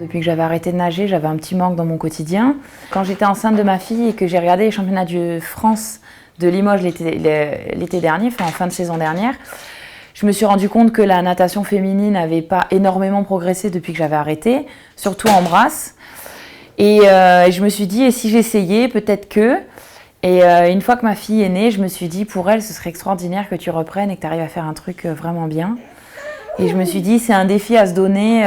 Depuis que j'avais arrêté de nager, j'avais un petit manque dans mon quotidien. Quand j'étais enceinte de ma fille et que j'ai regardé les championnats de France de Limoges l'été dernier, enfin en fin de saison dernière, je me suis rendu compte que la natation féminine n'avait pas énormément progressé depuis que j'avais arrêté, surtout en brasse. Et je me suis dit, et si j'essayais, peut-être que... Et une fois que ma fille est née, je me suis dit, pour elle, ce serait extraordinaire que tu reprennes et que tu arrives à faire un truc vraiment bien. Et je me suis dit, c'est un défi à se donner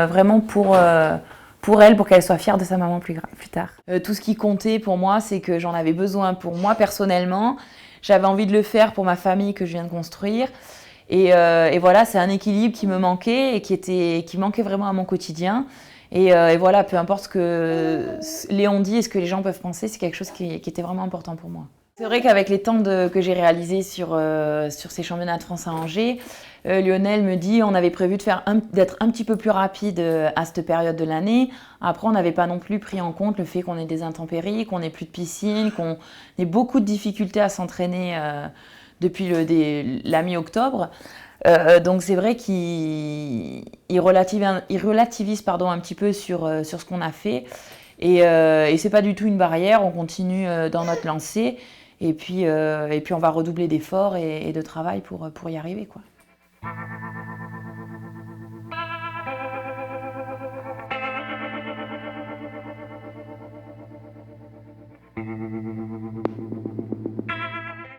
vraiment pour elle, pour qu'elle soit fière de sa maman plus tard. Tout ce qui comptait pour moi, c'est que j'en avais besoin pour moi personnellement. J'avais envie de le faire pour ma famille que je viens de construire. Et voilà, c'est un équilibre qui me manquait et qui manquait vraiment à mon quotidien. Et voilà, peu importe ce que Léon dit et ce que les gens peuvent penser, c'est quelque chose qui était vraiment important pour moi. C'est vrai qu'avec les temps que j'ai réalisés sur ces championnats de France à Angers, Lionel me dit on avait prévu d'être un petit peu plus rapide à cette période de l'année. Après, on n'avait pas non plus pris en compte le fait qu'on ait des intempéries, qu'on n'ait plus de piscine, qu'on ait beaucoup de difficultés à s'entraîner depuis la mi-octobre. Donc c'est vrai qu'il relativise un petit peu sur ce qu'on a fait. Et c'est pas du tout une barrière, on continue dans notre lancée. Et puis on va redoubler d'efforts et de travail pour y arriver, quoi.